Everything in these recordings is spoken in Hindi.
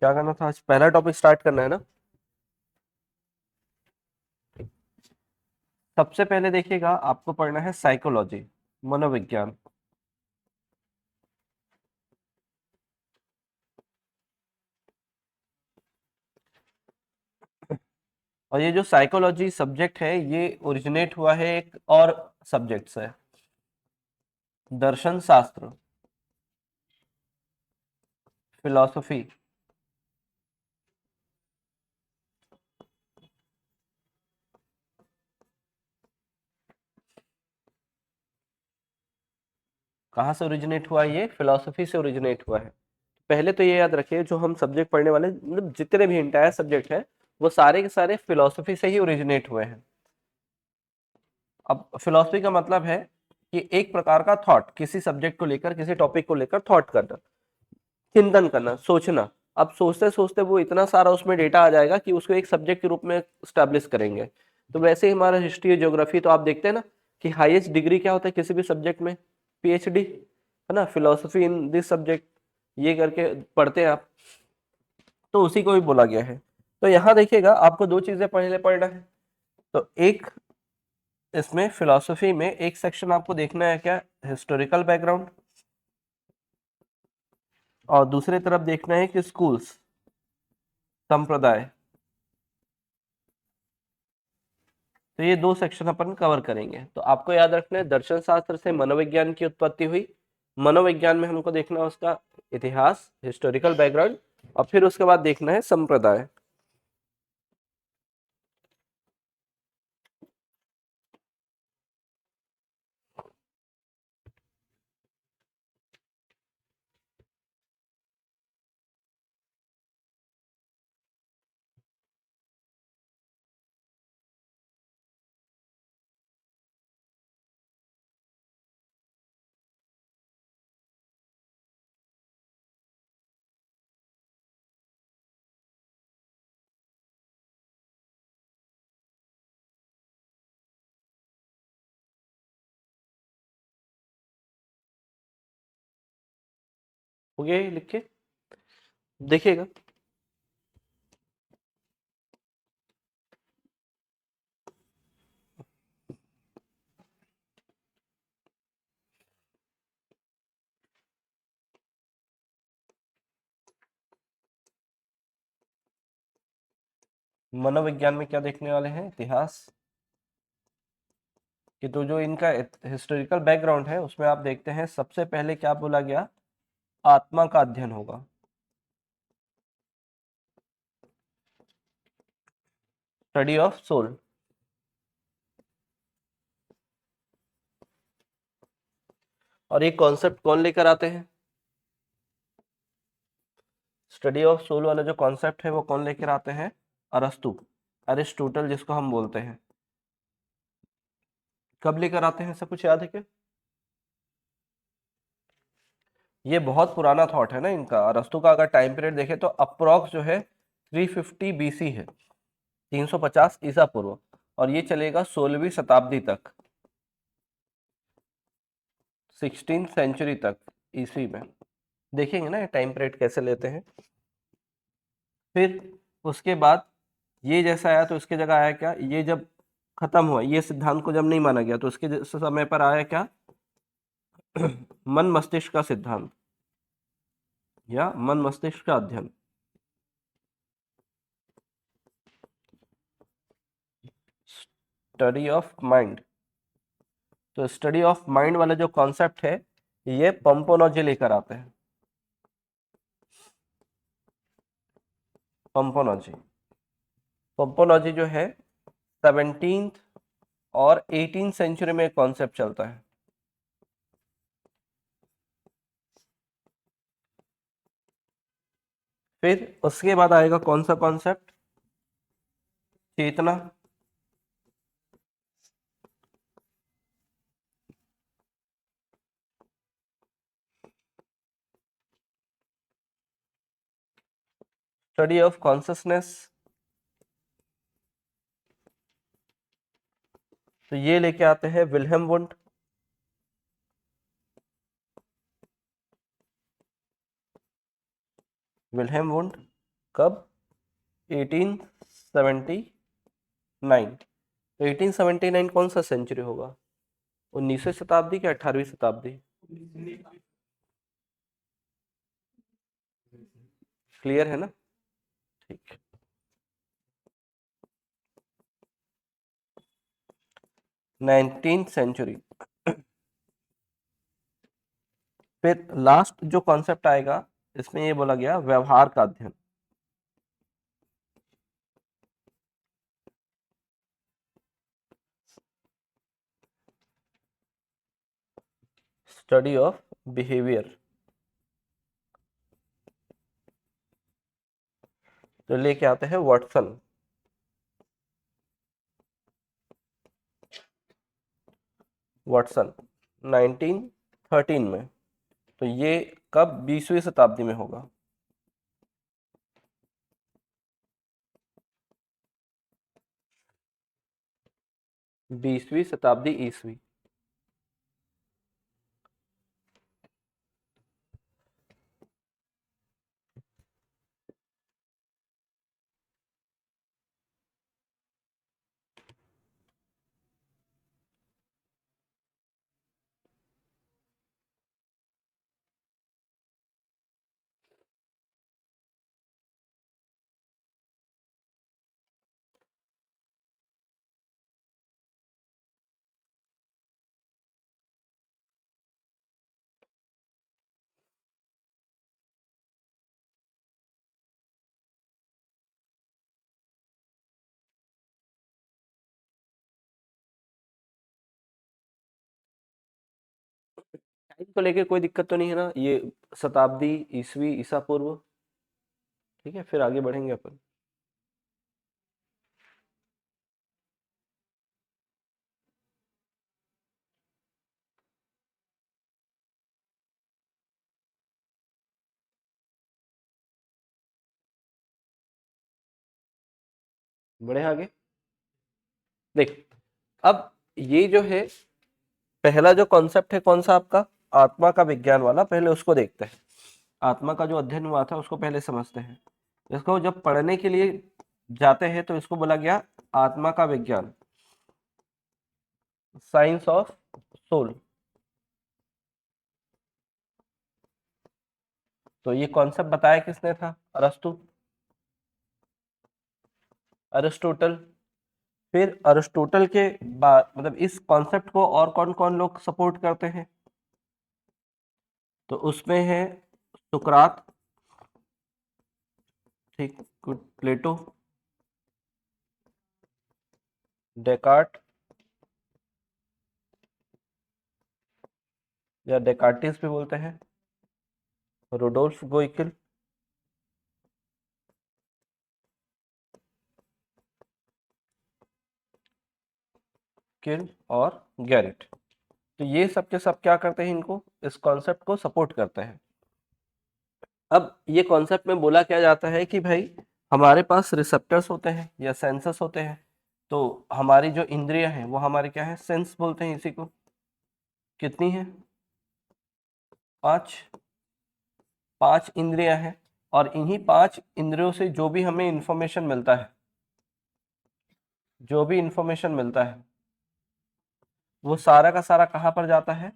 क्या करना था आज? पहला टॉपिक स्टार्ट करना है ना। सबसे पहले देखिएगा, आपको पढ़ना है साइकोलॉजी, मनोविज्ञान। और ये जो साइकोलॉजी सब्जेक्ट है ये ओरिजिनेट हुआ है एक और सब्जेक्ट से, दर्शन शास्त्र, फिलॉसफी। कहाँ से ओरिजिनेट हुआ है? ये फिलॉसफी से ओरिजिनेट हुआ है। पहले तो ये याद रखिए, जो हम सब्जेक्ट पढ़ने वाले, मतलब जितने भी इंटायर सब्जेक्ट है वो सारे के सारे फिलॉसफी से ही ओरिजिनेट हुए हैं। अब फिलॉसफी का मतलब है कि एक प्रकार का थॉट, किसी सब्जेक्ट को लेकर, किसी टॉपिक को लेकर थॉट करना, चिंतन करना, सोचना। अब सोचते सोचते वो इतना सारा उसमें डेटा आ जाएगा कि उसको एक सब्जेक्ट के रूप में स्टैब्लिश करेंगे। तो वैसे ही हमारा हिस्ट्री, ज्योग्राफी, तो आप देखते हैं ना कि हाईएस्ट डिग्री क्या होता है किसी भी सब्जेक्ट में? पीएचडी, है ना, फिलोसफी इन दिस सब्जेक्ट, ये करके पढ़ते हैं आप। तो उसी को भी बोला गया है। तो यहाँ देखिएगा, आपको दो चीजें पहले पढ़ना है। तो एक, इसमें फिलोसफी में एक सेक्शन आपको देखना है क्या, हिस्टोरिकल बैकग्राउंड। और दूसरी तरफ देखना है कि स्कूल्स, संप्रदाय। तो ये दो सेक्शन अपन कवर करेंगे। तो आपको याद रखना है, दर्शन शास्त्र से मनोविज्ञान की उत्पत्ति हुई। मनोविज्ञान में हमको देखना है उसका इतिहास, हिस्टोरिकल बैकग्राउंड, और फिर उसके बाद देखना है संप्रदाय। हो गया ये लिख के? देखिएगा, मनोविज्ञान में क्या देखने वाले हैं, इतिहास कि तो जो इनका हिस्टोरिकल बैकग्राउंड है उसमें आप देखते हैं सबसे पहले क्या बोला गया, आत्मा का अध्ययन होगा, स्टडी ऑफ सोल। और ये कॉन्सेप्ट कौन लेकर आते हैं? स्टडी ऑफ सोल वाला जो कॉन्सेप्ट है वो कौन लेकर आते हैं? अरस्तु, अरिस्टोटल जिसको हम बोलते हैं। कब लेकर आते हैं, सब कुछ याद है क्या? ये बहुत पुराना थॉट है ना इनका। अरस्तु का अगर टाइम पीरियड देखें तो अप्रोक्स जो है 350 बीसी है, 350 ईसा पूर्व। और ये चलेगा 16वीं शताब्दी तक, 16 सेंचुरी तक, ईस्वी में। देखेंगे ना ये टाइम पीरियड कैसे लेते हैं। फिर उसके बाद ये जैसा आया तो उसके जगह आया क्या, ये जब खत्म हुआ, ये सिद्धांत को जब नहीं माना गया तो उसके समय पर आया क्या, मन मस्तिष्क का सिद्धांत या मन मस्तिष्क का अध्ययन, स्टडी ऑफ माइंड। तो स्टडी ऑफ माइंड वाला जो कॉन्सेप्ट है ये पंपोनॉजी लेकर आते हैं, पंपोनॉजी। पंपोनॉजी जो है 17th और 18th सेंचुरी में कॉन्सेप्ट चलता है। फिर उसके बाद आएगा कौन सा कॉन्सेप्ट, चेतना। Study of consciousness. तो ये लेके आते हैं विल्हेम वुंड। विल्हेम वुंड कब? 1879। तो 1879 कौन सा सेंचुरी होगा? 19वीं शताब्दी क्या 18वीं शताब्दी? क्लियर है ना? ठीक। 19th century. फिर लास्ट जो कॉन्सेप्ट आएगा इसमें ये बोला गया व्यवहार का अध्ययन। Study of behaviour. तो लेके आते हैं वाटसन। वाटसन 1913 में। तो ये कब? 20वीं शताब्दी में होगा। बीसवीं शताब्दी ईस्वी। टाइम को लेके कोई दिक्कत तो नहीं है ना? ये शताब्दी, ईस्वी, ईसा पूर्व, ठीक है। फिर आगे बढ़ेंगे अपन। बढ़े आगे। देख, अब ये जो है पहला जो कॉन्सेप्ट है कौन सा आपका? आत्मा का विज्ञान वाला। पहले उसको देखते हैं। आत्मा का जो अध्ययन हुआ था उसको पहले समझते हैं। इसको जब पढ़ने के लिए जाते हैं तो इसको बोला गया आत्मा का विज्ञान, साइंस ऑफ सोल। तो ये कॉन्सेप्ट बताया किसने था? अरस्तु, अरिस्टोटल। फिर अरिस्टोटल के बाद मतलब इस कॉन्सेप्ट को और कौन कौन लोग सपोर्ट करते हैं? तो उसमें है सुकरात, ठीक, प्लेटो, डेकार्ट या डेकार्टिस भी बोलते हैं, रोडोल्फ गोइकिल, किल और गैरेट। तो ये सब के सब क्या करते हैं? इनको, इस कॉन्सेप्ट को सपोर्ट करते हैं। अब ये कॉन्सेप्ट में बोला क्या जाता है कि भाई हमारे पास रिसेप्टर्स होते हैं या सेंसस होते हैं। तो हमारी जो इंद्रियां हैं वो हमारे क्या है? सेंस बोलते हैं इसी को। कितनी है? 5। 5 इंद्रियां हैं और इन्हीं 5 इंद्रियों से जो भी हमें इंफॉर्मेशन मिलता है, जो भी इंफॉर्मेशन मिलता है वो सारा का सारा कहाँ पर जाता है?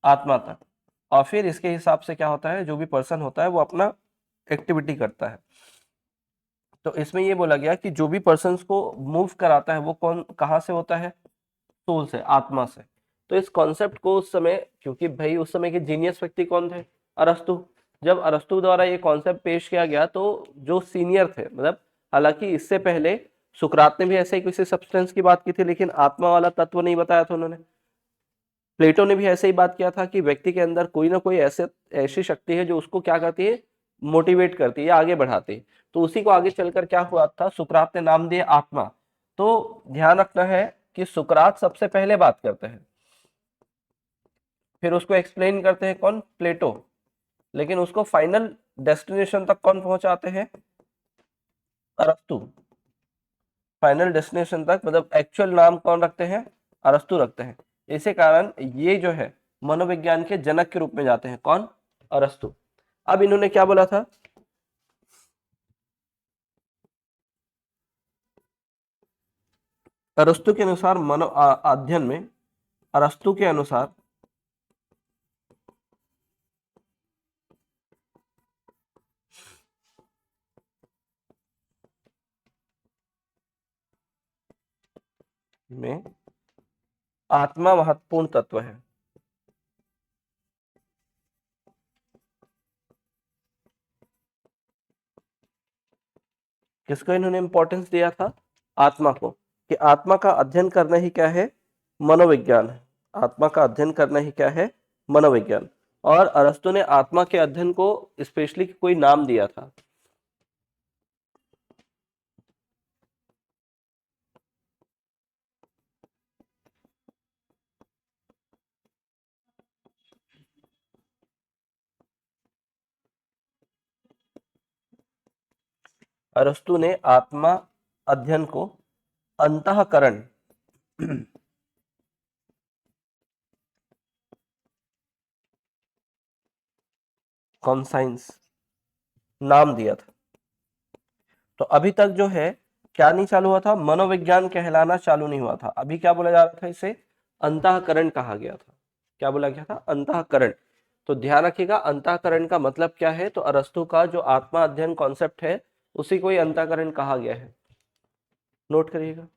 आत्मा तक। और फिर इसके हिसाब से क्या होता है? जो भी पर्सन होता है वो अपना एक्टिविटी करता है। तो इसमें ये बोला गया कि जो भी पर्सन को मूव कराता है वो कौन, कहाँ से होता है? सोल से, आत्मा से। तो इस कॉन्सेप्ट को उस समय, क्योंकि भाई उस समय के जीनियस व्यक्ति कौन थे? अरस्तु। जब अरस्तु द्वारा ये कॉन्सेप्ट पेश किया गया तो जो सीनियर थे, मतलब हालांकि इससे पहले सुकरात ने भी ऐसे ही किसी सब्सटेंस की बात की थी लेकिन आत्मा वाला तत्व नहीं बताया था उन्होंने। प्लेटो ने भी ऐसे ही बात किया था कि व्यक्ति के अंदर कोई ना कोई ऐसे ऐसी शक्ति है जो उसको क्या करती है? मोटिवेट करती है या आगे बढ़ाती है। तो उसी को आगे चलकर क्या हुआ था? सुकरात ने नाम दिया आत्मा। तो ध्यान रखना है कि सुकरात सबसे पहले बात करते हैं, फिर उसको एक्सप्लेन करते हैं कौन? प्लेटो। लेकिन उसको फाइनल डेस्टिनेशन तक कौन पहुंचाते हैं? अरस्तु। फाइनल डेस्टिनेशन तक मतलब एक्चुअल नाम कौन रखते हैं? अरस्तु रखते हैं। इसी कारण ये जो है मनोविज्ञान के जनक के रूप में जाते हैं। कौन? अरस्तु। अब इन्होंने क्या बोला था? अरस्तु के अनुसार अध्ययन में, अरस्तु के अनुसार में आत्मा महत्वपूर्ण तत्व है। किसको इन्होंने इंपॉर्टेंस दिया था? आत्मा को, कि आत्मा का अध्ययन करना ही क्या है? मनोविज्ञान है। आत्मा का अध्ययन करना ही क्या है? मनोविज्ञान। और अरस्तु ने आत्मा के अध्ययन को स्पेशली कोई नाम दिया था। अरस्तु ने आत्मा अध्ययन को अंतःकरण कॉन्साइंस नाम दिया था। तो अभी तक जो है क्या नहीं चालू हुआ था? मनोविज्ञान कहलाना चालू नहीं हुआ था। अभी क्या बोला जा रहा था? इसे अंतःकरण कहा गया था। क्या बोला गया था? अंतःकरण। तो ध्यान रखिएगा, अंतःकरण का मतलब क्या है? तो अरस्तु का जो आत्मा अध्ययन कॉन्सेप्ट है उसी को ही अंतःकरण कहा गया है। नोट करिएगा।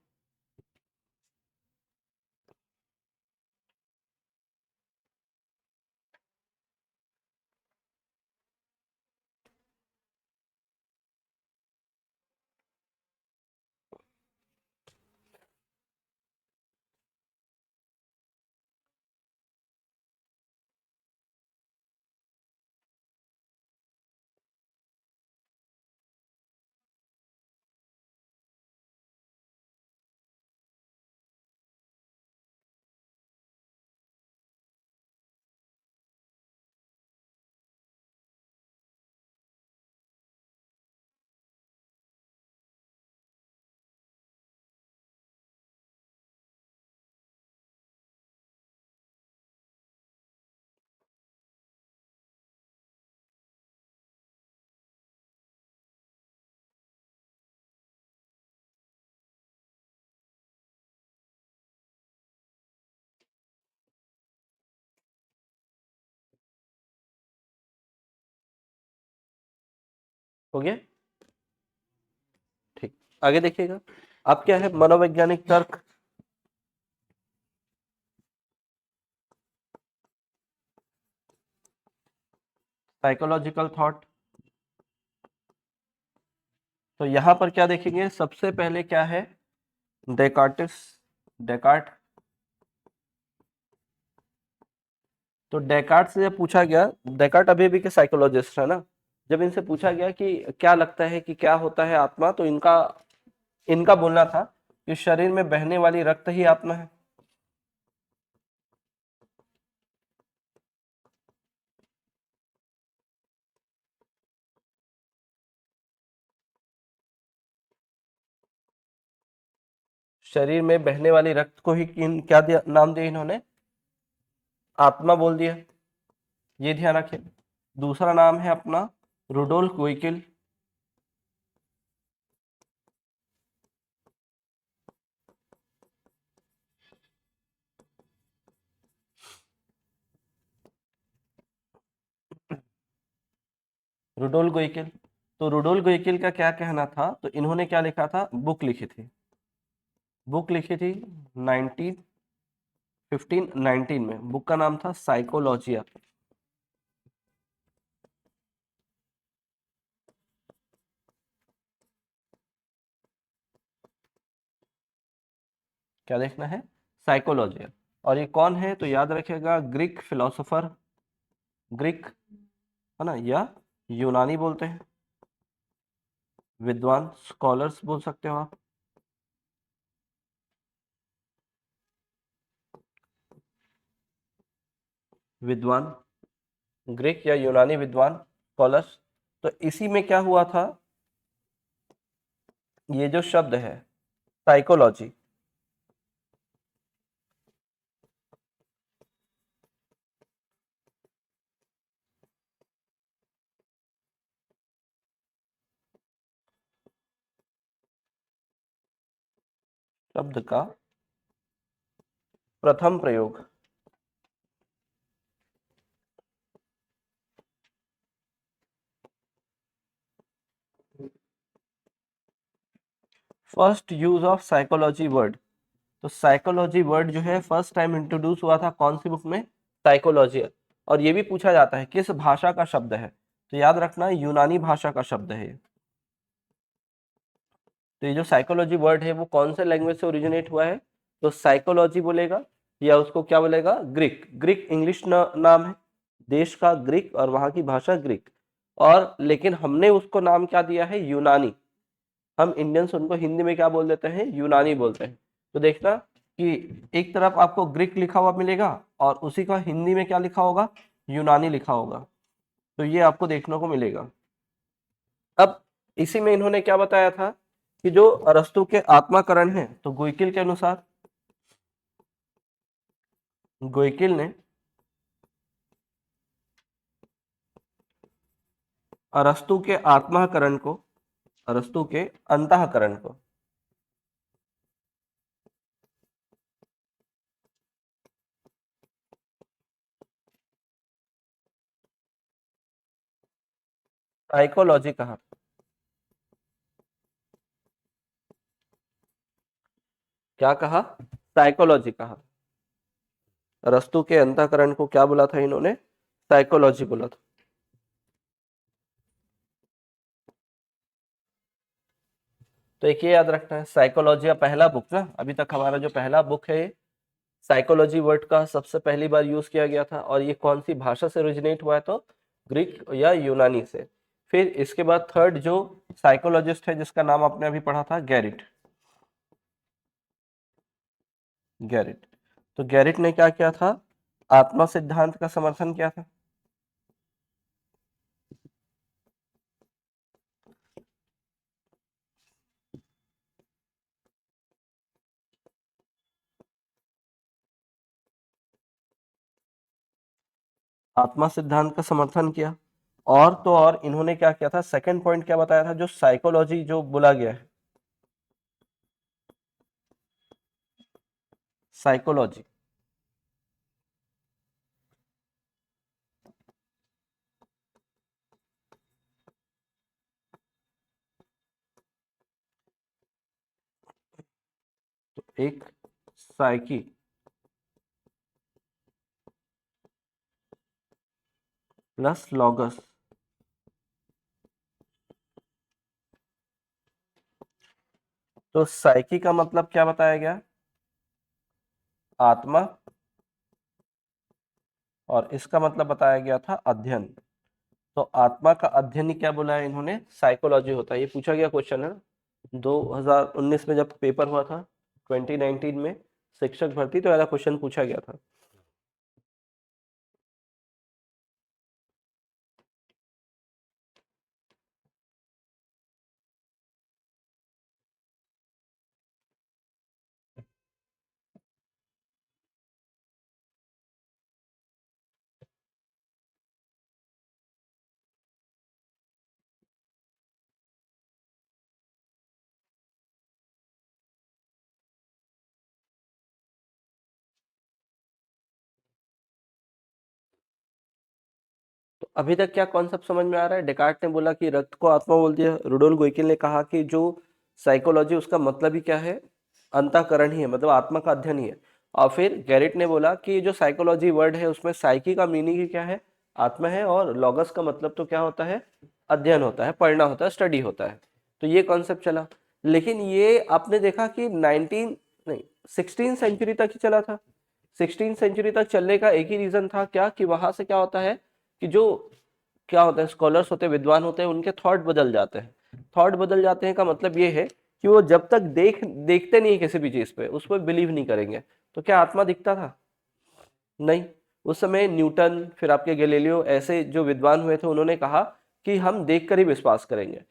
हो गया? ठीक, आगे देखिएगा। अब क्या है? मनोवैज्ञानिक तर्क। Psychological thought. तो यहां पर क्या देखेंगे? सबसे पहले क्या है? डेकार्टिस, डेकार्ट। तो डेकार्ट से जब पूछा गया, डेकार्ट अभी भी के साइकोलॉजिस्ट है ना, जब इनसे पूछा गया कि क्या लगता है कि क्या होता है आत्मा, तो इनका इनका बोलना था कि शरीर में बहने वाली रक्त ही आत्मा है। शरीर में बहने वाली रक्त को ही क्या दिया, नाम दिया इन्होंने? आत्मा बोल दिया। ये ध्यान रखें। दूसरा नाम है अपना रुडोल्फ गोइकिल। रुडोल्फ गोइकिल। तो रुडोल्फ गोइकिल का क्या कहना था? तो इन्होंने क्या लिखा था? बुक लिखी थी। बुक लिखी थी 1519 में। बुक का नाम था साइकोलॉजिया। क्या देखना है? साइकोलॉजिया। और ये कौन है? तो याद रखिएगा, ग्रीक फिलोसोफर, ग्रीक है ना, या यूनानी बोलते हैं, विद्वान, स्कॉलर्स बोल सकते हो आप। विद्वान, ग्रीक या यूनानी विद्वान, स्कॉलर्स। तो इसी में क्या हुआ था? ये जो शब्द है साइकोलॉजी, शब्द का प्रथम प्रयोग। First use of psychology word. तो साइकोलॉजी वर्ड जो है फर्स्ट टाइम इंट्रोड्यूस हुआ था कौन सी बुक में? साइकोलॉजी। और ये भी पूछा जाता है किस भाषा का शब्द है, तो याद रखना यूनानी भाषा का शब्द है ये। तो ये जो साइकोलॉजी वर्ड है वो कौन से लैंग्वेज से ओरिजिनेट हुआ है? तो साइकोलॉजी बोलेगा या उसको क्या बोलेगा? ग्रीक। ग्रीक इंग्लिश नाम है देश का, ग्रीक, और वहां की भाषा ग्रीक। और लेकिन हमने उसको नाम क्या दिया है? यूनानी। हम इंडियंस उनको हिंदी में क्या बोल देते हैं? यूनानी बोलते हैं। तो देखना कि एक तरफ आपको ग्रीक लिखा हुआ मिलेगा और उसी का हिंदी में क्या लिखा होगा? यूनानी लिखा होगा। तो ये आपको देखने को मिलेगा। अब इसी में इन्होंने क्या बताया था कि जो अरस्तु के आत्माकरण है, तो गोइकिल के अनुसार, गोइकिल ने अरस्तु के आत्माकरण को, अरस्तु के अंतःकरण को साइकोलॉजी कहा। क्या कहा? साइकोलॉजी कहा। अरस्तु के अंतःकरण को क्या बोला था इन्होंने? साइकोलॉजी बोला था। तो एक ये याद रखना है, साइकोलॉजी का पहला बुक ना, अभी तक हमारा जो पहला बुक है साइकोलॉजी वर्ड का सबसे पहली बार यूज किया गया था। और ये कौन सी भाषा से ओरिजिनेट हुआ है? तो ग्रीक या यूनानी से। फिर इसके बाद थर्ड जो साइकोलॉजिस्ट है जिसका नाम आपने अभी पढ़ा था, गैरिट। गैरिट। तो गैरिट ने क्या किया था? आत्मा सिद्धांत का समर्थन किया था। आत्मा सिद्धांत का समर्थन किया। और तो और इन्होंने क्या किया था? सेकंड पॉइंट क्या बताया था? जो साइकोलॉजी जो बोला गया है, साइकोलॉजी, तो एक साइकी प्लस लॉगस। तो साइकी का मतलब क्या बताया गया? आत्मा। और इसका मतलब बताया गया था अध्ययन। तो आत्मा का अध्ययन ही क्या बोला है इन्होंने? साइकोलॉजी होता है। ये पूछा गया क्वेश्चन है 2019 में जब पेपर हुआ था, 2019 में शिक्षक भर्ती, तो ऐसा क्वेश्चन पूछा गया था। तो अभी तक क्या कॉन्सेप्ट समझ में आ रहा है? डेकार्ट ने बोला कि रक्त को आत्मा बोल दिया। रुडोल्फ गोइकिल ने कहा कि जो साइकोलॉजी उसका मतलब ही क्या है? अंतःकरण ही है, मतलब आत्मा का अध्ययन ही है। और फिर गैरिट ने बोला कि जो साइकोलॉजी वर्ड है उसमें साइकी का मीनिंग ही क्या है? आत्मा है। और लॉगस का मतलब तो क्या होता है? अध्ययन होता है, पढ़ना होता है, स्टडी होता है। तो ये कॉन्सेप्ट चला। लेकिन ये आपने देखा कि 19 नहीं 16 सेंचुरी तक ही चला था। 16 सेंचुरी तक चलने का एक ही रीजन था क्या? कि वहां से क्या होता है कि जो क्या होता है, स्कॉलर्स होते हैं, विद्वान होते हैं, उनके थॉट बदल जाते हैं। थॉट बदल जाते हैं का मतलब ये है कि वो जब तक देखते नहीं किसी भी चीज पे, उस पर बिलीव नहीं करेंगे। तो क्या आत्मा दिखता था? नहीं। उस समय न्यूटन, फिर आपके गैलीलियो, ऐसे जो विद्वान हुए थे, उन्होंने कहा कि हम देखकर ही विश्वास करेंगे।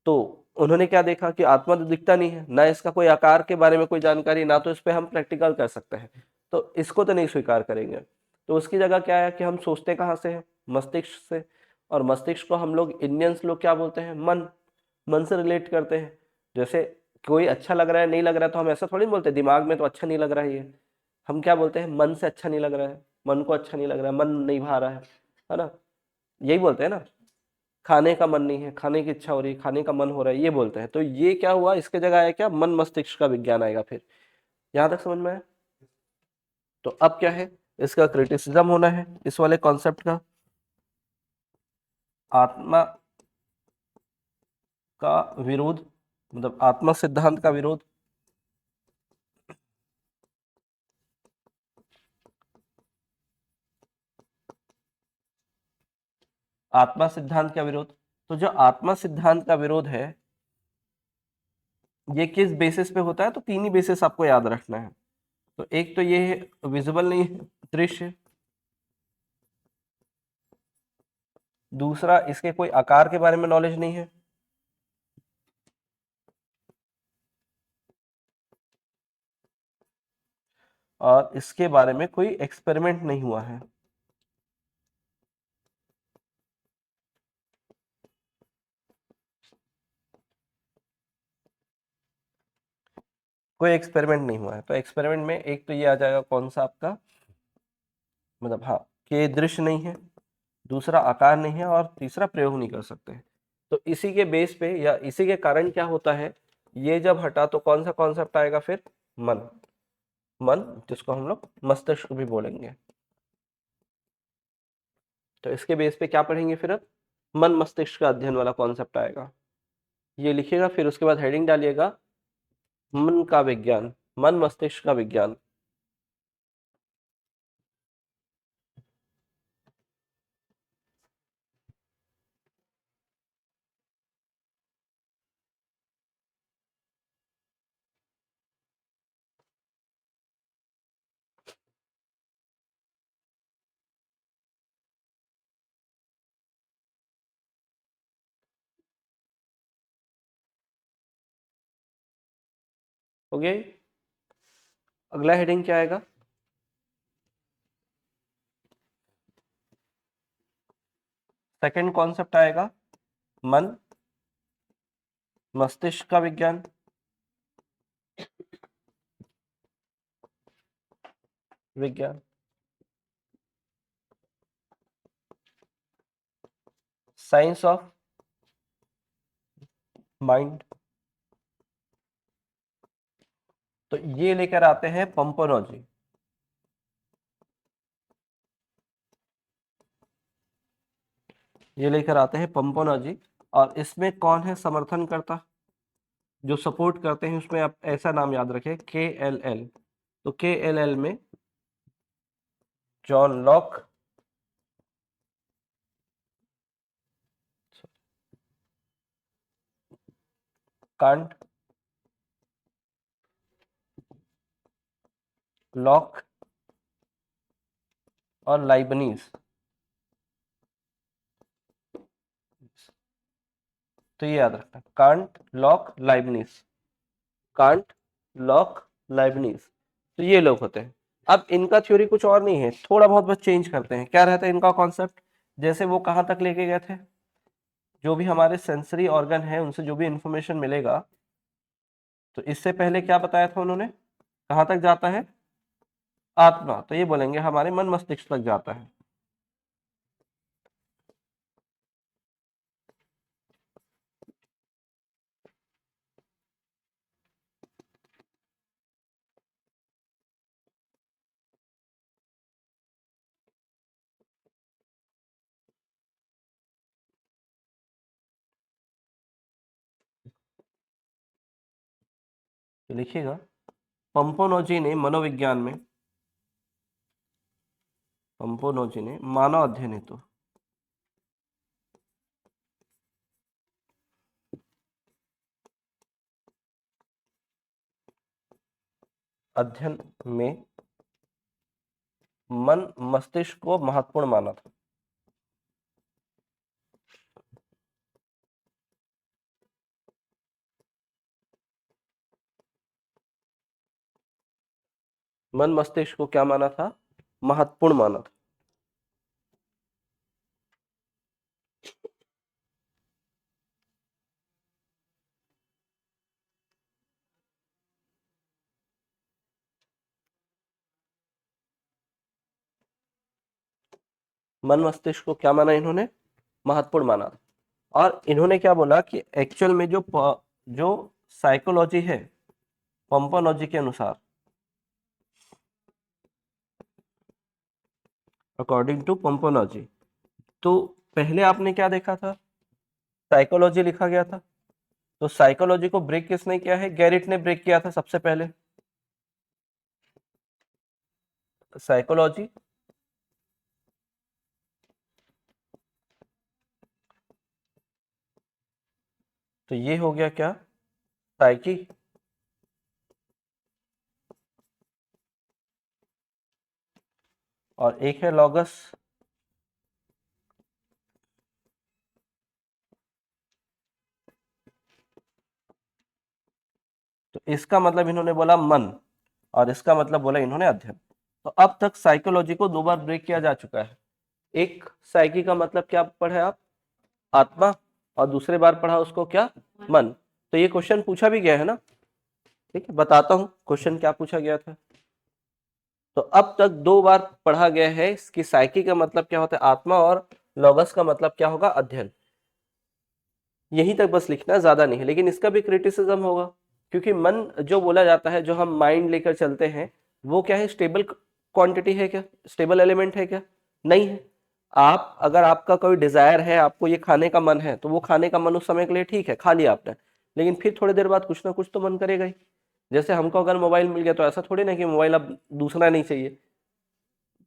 तो उन्होंने क्या देखा कि आत्मा तो दिखता नहीं है, ना इसका कोई आकार के बारे में कोई जानकारी, ना तो इस पे हम प्रैक्टिकल कर सकते हैं, तो इसको तो नहीं स्वीकार करेंगे। तो उसकी जगह क्या है कि हम सोचते कहाँ से हैं? मस्तिष्क से। और मस्तिष्क को हम लोग इंडियंस लोग क्या बोलते हैं? मन। मन से रिलेट करते हैं। जैसे कोई अच्छा लग रहा है नहीं लग रहा है तो हम ऐसा थोड़ी बोलते दिमाग में तो अच्छा नहीं लग रहा है ये, हम क्या बोलते हैं मन से अच्छा नहीं लग रहा है, मन को अच्छा नहीं लग रहा है, मन नहीं भा रहा है ना, यही बोलते हैं ना। खाने का मन नहीं है, खाने की इच्छा हो रही है, खाने का मन हो रहा है, ये बोलते हैं। तो ये क्या हुआ, इसके जगह आया क्या, मन मस्तिष्क का विज्ञान आएगा। फिर यहां तक समझ में आया। तो अब क्या है, इसका क्रिटिसिज्म होना है इस वाले कॉन्सेप्ट का, आत्मा का विरोध, मतलब आत्मा सिद्धांत का विरोध, आत्मा सिद्धांत का विरोध। तो जो आत्मा सिद्धांत का विरोध है ये किस बेसिस पे होता है, तो तीन ही बेसिस आपको याद रखना है। तो एक तो ये है विजिबल नहीं है दृश्य, दूसरा इसके कोई आकार के बारे में नॉलेज नहीं है, और इसके बारे में कोई एक्सपेरिमेंट नहीं हुआ है। कोई एक्सपेरिमेंट नहीं हुआ है। तो एक्सपेरिमेंट में एक तो ये आ जाएगा कौन सा आपका, मतलब हाँ, कि दृश्य नहीं है, दूसरा आकार नहीं है, और तीसरा प्रयोग नहीं कर सकते। तो इसी के बेस पे या इसी के कारण क्या होता है, ये जब हटा तो कौन सा कॉन्सेप्ट आएगा फिर, मन। मन जिसको हम लोग मस्तिष्क भी बोलेंगे। तो इसके बेस पे क्या पढ़ेंगे फिर, अब मन मस्तिष्क का अध्ययन वाला कॉन्सेप्ट आएगा। ये लिखिएगा, फिर उसके बाद हेडिंग डालिएगा मन का विज्ञान, मन मस्तिष्क का विज्ञान। हो गया। अगला हेडिंग क्या आएगा, सेकंड कॉन्सेप्ट आएगा मन मस्तिष्क का विज्ञान। विज्ञान, साइंस ऑफ माइंड। तो ये लेकर आते हैं पंपोलॉजी। ये लेकर आते हैं पंपोलॉजी, और इसमें कौन है समर्थन करता, जो सपोर्ट करते हैं उसमें आप ऐसा नाम याद रखें KLL। तो KLL में जॉन लॉक, कांट, लॉक और लाइबनीज। तो ये याद रखना, can't, lock, Leibniz, can't, lock, Leibniz. तो ये लोग होते हैं। अब इनका थ्योरी कुछ और नहीं है, थोड़ा बहुत बस चेंज करते हैं। क्या रहता है इनका कॉन्सेप्ट, जैसे वो कहाँ तक लेके गए थे, जो भी हमारे सेंसरी ऑर्गन है उनसे जो भी इंफॉर्मेशन मिलेगा, तो इससे पहले क्या बताया था उन्होंने, कहाँ तक जाता है, आत्मा। तो ये बोलेंगे हमारे मन मस्तिष्क तक जाता है। तो लिखिएगा, पंपोनोजी ने मनोविज्ञान में, पंपोनोजी ने मानव अध्ययन हेतु अध्ययन में मन मस्तिष्क को महत्वपूर्ण माना था। मन मस्तिष्क को क्या माना था, महत्वपूर्ण माना था। मन मस्तिष्क को क्या माना इन्होंने, महत्वपूर्ण माना। और इन्होंने क्या बोला कि एक्चुअल में जो साइकोलॉजी है पंपोलॉजी के अनुसार, अकॉर्डिंग टू पंपोलॉजी, तो पहले आपने क्या देखा था, साइकोलॉजी लिखा गया था। तो साइकोलॉजी को ब्रेक किसने किया है, गैरिट ने ब्रेक किया था सबसे पहले। साइकोलॉजी तो ये हो गया क्या, साइकी। और एक है लॉगस। तो इसका मतलब इन्होंने बोला मन, और इसका मतलब बोला इन्होंने अध्ययन। तो अब तक साइकोलॉजी को दो बार ब्रेक किया जा चुका है। एक साइकी का मतलब क्या पढ़े आप, आत्मा, और दूसरे बार पढ़ा उसको क्या, मन। तो ये क्वेश्चन पूछा भी गया है ना, ठीक है, बताता हूं क्वेश्चन क्या पूछा गया था। तो अब तक दो बार पढ़ा गया है कि साइकी का मतलब क्या होता है, आत्मा, और लॉगस का मतलब क्या होगा, अध्ययन। यहीं तक बस लिखना, ज्यादा नहीं है। लेकिन इसका भी क्रिटिसिज्म होगा, क्योंकि मन जो बोला जाता है, जो हम माइंड लेकर चलते हैं, वो क्या है, स्टेबल क्वांटिटी है क्या, स्टेबल एलिमेंट है क्या, नहीं है। आप अगर आपका कोई डिजायर है, आपको ये खाने का मन है, तो वो खाने का मन उस समय के लिए ठीक है, खा लिया आपने, लेकिन फिर थोड़ी देर बाद कुछ ना कुछ तो मन करेगा ही। जैसे हमको अगर मोबाइल मिल गया तो ऐसा थोड़ी ना कि मोबाइल अब दूसरा नहीं चाहिए,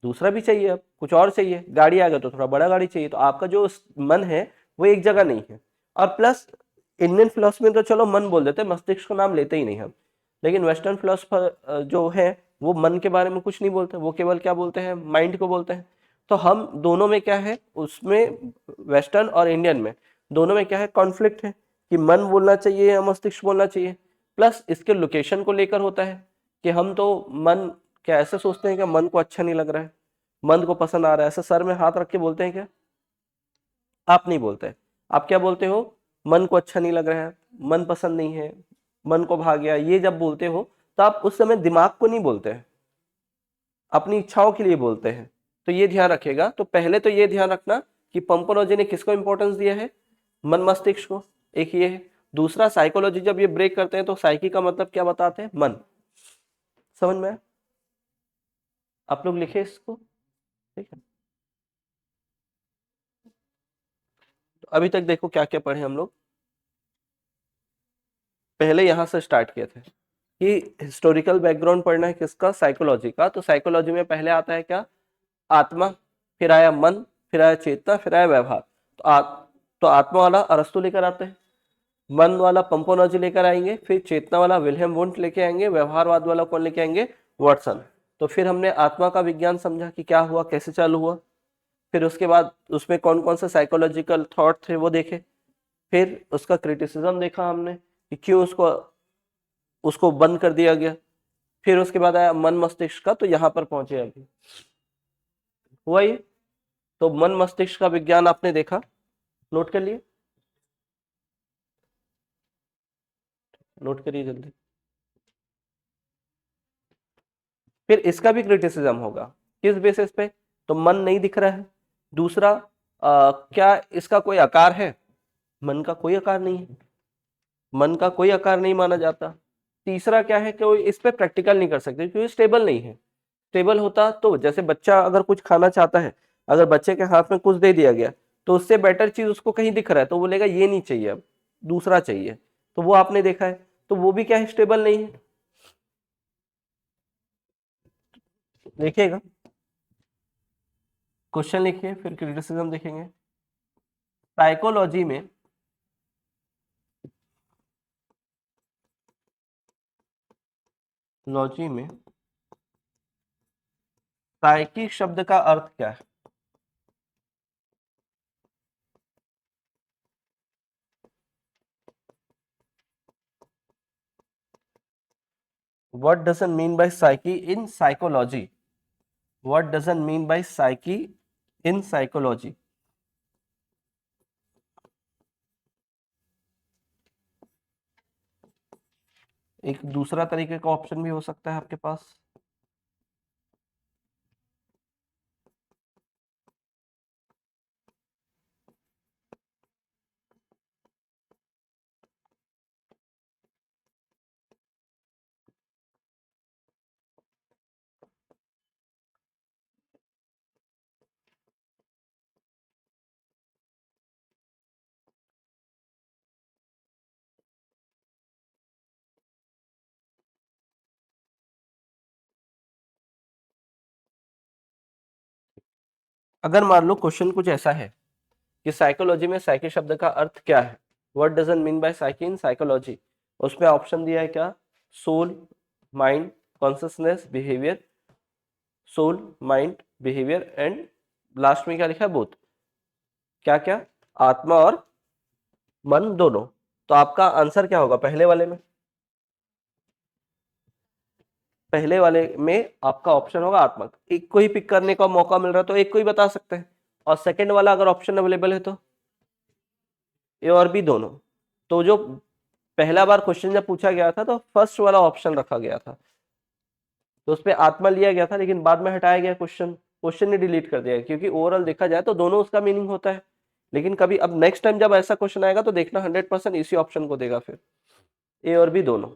दूसरा भी चाहिए, अब कुछ और चाहिए, गाड़ी आ गया तो थोड़ा बड़ा गाड़ी चाहिए। तो आपका जो मन है वो एक जगह नहीं है। और प्लस इंडियन फिलोसफी में तो चलो मन बोल देते हैं, मस्तिष्क का नाम लेते ही नहीं हम। लेकिन वेस्टर्न फिलोसफर जो है वो मन के बारे में कुछ नहीं बोलते, वो केवल क्या बोलते हैं, माइंड को बोलते हैं। तो हम दोनों में क्या है, उसमें वेस्टर्न और इंडियन में दोनों में क्या है, कॉन्फ्लिक्ट है कि मन बोलना चाहिए या मस्तिष्क बोलना चाहिए। प्लस इसके लोकेशन को लेकर होता है कि हम तो मन क्या ऐसे सोचते हैं कि मन को अच्छा नहीं लग रहा है, मन को पसंद आ रहा है, ऐसे सर में हाथ रख के बोलते हैं क्या, आप नहीं बोलते। आप क्या बोलते हो, मन को अच्छा नहीं लग रहा है, मन पसंद नहीं है, मन को भाग गया, ये जब बोलते हो तो आप उस समय दिमाग को नहीं बोलते हैं, अपनी इच्छाओं के लिए बोलते हैं। तो ये ध्यान रखिएगा। तो पहले तो ये ध्यान रखना कि पंपोलॉजी ने किसको इंपॉर्टेंस दिया है, मन मस्तिष्क को, एक ये है। दूसरा, साइकोलॉजी जब ये ब्रेक करते हैं तो साइकी का मतलब क्या बताते हैं, मन। समझ में आया? आप लोग लिखे इसको, ठीक है। तो अभी तक देखो क्या क्या पढ़े हम लोग। पहले यहां से स्टार्ट किए थे कि हिस्टोरिकल बैकग्राउंड पढ़ना है किसका, साइकोलॉजी का। तो साइकोलॉजी में पहले आता है क्या, आत्मा, फिर आया मन, फिर आया चेतना, फिर आया व्यवहार। तो आत्मा वाला अरस्तु लेकर आते हैं, मन वाला पंपोलॉजी लेकर आएंगे, फिर चेतना वाला विल्हेम वुंट लेके आएंगे, व्यवहारवाद वाला कौन लेके आएंगे, वाटसन। तो फिर हमने आत्मा का विज्ञान समझा कि क्या हुआ, कैसे चालू हुआ। फिर उसके बाद उसमें कौन कौन से साइकोलॉजिकल थॉट थे वो देखे। फिर उसका क्रिटिसिज्म देखा हमने कि क्यों उसको उसको बंद कर दिया गया। फिर उसके बाद आया मन मस्तिष्क का, तो यहां पर पहुंचे अभी, हुआ ये। तो मन मस्तिष्क का विज्ञान आपने देखा, नोट कर लिए, नोट करिए जल्दी। फिर इसका भी क्रिटिसिज्म होगा, किस बेसिस पे, तो मन नहीं दिख रहा है। दूसरा, क्या इसका कोई आकार है, मन का कोई आकार नहीं है, मन का कोई आकार नहीं माना जाता। तीसरा क्या है, कि इस पे प्रैक्टिकल नहीं कर सकते क्योंकि स्टेबल नहीं है। स्टेबल होता तो जैसे बच्चा अगर कुछ खाना चाहता है, अगर बच्चे के हाथ में कुछ दे दिया गया, तो उससे बेटर चीज उसको कहीं दिख रहा है तो वो बोलेगा ये नहीं चाहिए, अब दूसरा चाहिए। तो वो आपने देखा है, तो वो भी क्या है, स्टेबल नहीं है। देखिएगा, क्वेश्चन लिखिए फिर क्रिटिसिज्म देखेंगे। साइकोलॉजी में लॉजी में साइकी शब्द का अर्थ क्या है, what doesn't mean by psyche in psychology, what doesn't mean by psyche in psychology. एक दूसरा तरीके का ऑप्शन भी हो सकता है आपके पास, अगर मान लो क्वेश्चन कुछ ऐसा है कि साइकोलॉजी में साइकी शब्द का अर्थ क्या है, what doesn't mean by psyche in psychology, उसमें ऑप्शन दिया है क्या, soul, mind, consciousness, behaviour, soul, mind, behaviour and last में क्या लिखा है, बोथ, क्या क्या, आत्मा और मन दोनों। तो आपका आंसर क्या होगा पहले वाले में, पहले वाले में आपका ऑप्शन होगा आत्मा। एक को ही पिक करने का मौका मिल रहा है तो एक को ही बता सकते हैं, और सेकंड वाला अगर ऑप्शन अवेलेबल है तो ए और बी दोनों। तो जो पहला बार क्वेश्चन जब पूछा गया था तो फर्स्ट वाला ऑप्शन रखा गया था, तो उस पर आत्मा लिया गया था, लेकिन बाद में हटाया गया क्वेश्चन, क्वेश्चन ने डिलीट कर दिया, क्योंकि ओवरऑल देखा जाए तो दोनों उसका मीनिंग होता है। लेकिन कभी अब नेक्स्ट टाइम जब ऐसा क्वेश्चन आएगा तो देखना 100% इसी ऑप्शन को देगा, फिर ए और बी दोनों।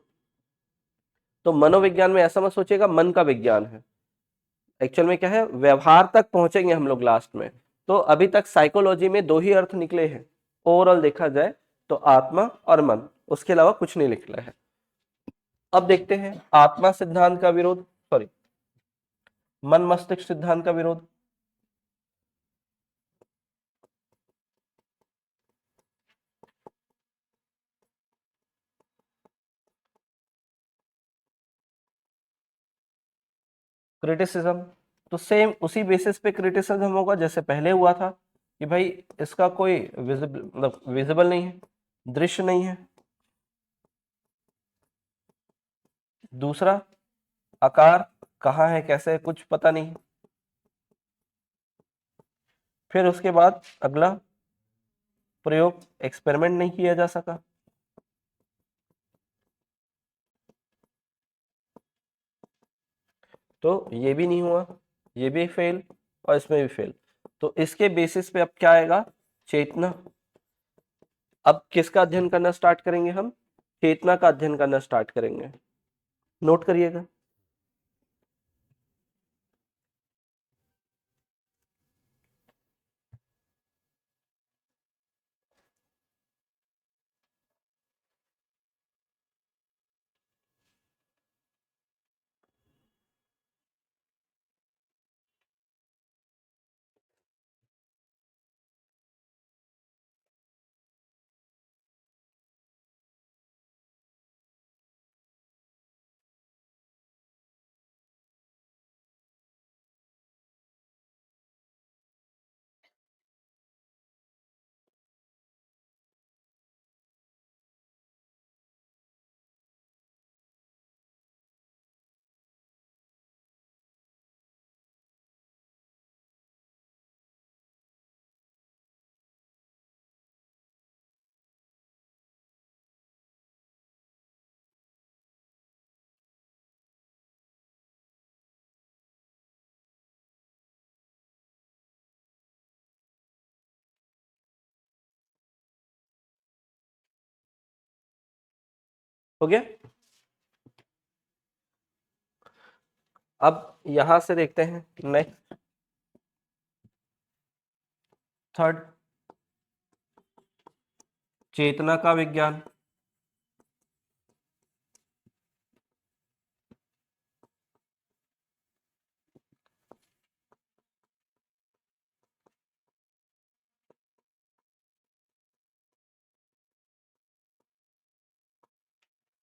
तो मनोविज्ञान में ऐसा मत सोचिएगा मन का विज्ञान है, एक्चुअल में क्या है, व्यवहार तक पहुंचेंगे हम लोग लास्ट में। तो अभी तक साइकोलॉजी में दो ही अर्थ निकले हैं ओवरऑल देखा जाए तो, आत्मा और मन, उसके अलावा कुछ नहीं निकला है। अब देखते हैं आत्मा सिद्धांत का विरोध, सॉरी, मन मस्तिष्क सिद्धांत का विरोध। क्रिटिसिज्म, तो सेम उसी बेसिस पे क्रिटिसिज्म होगा जैसे पहले हुआ था, कि भाई इसका कोई विजिबल मतलब विजिबल नहीं है, दृश्य नहीं है। दूसरा, आकार कहाँ है कैसे है कुछ पता नहीं। फिर उसके बाद अगला, प्रयोग एक्सपेरिमेंट नहीं किया जा सका। तो ये भी नहीं हुआ, ये भी फेल और इसमें भी फेल। तो इसके बेसिस पे अब क्या आएगा, चेतना। अब किसका अध्ययन करना स्टार्ट करेंगे हम, चेतना का अध्ययन करना स्टार्ट करेंगे, नोट करिएगा। हो गया। अब यहां से देखते हैं नेक्स्ट, थर्ड, चेतना का विज्ञान।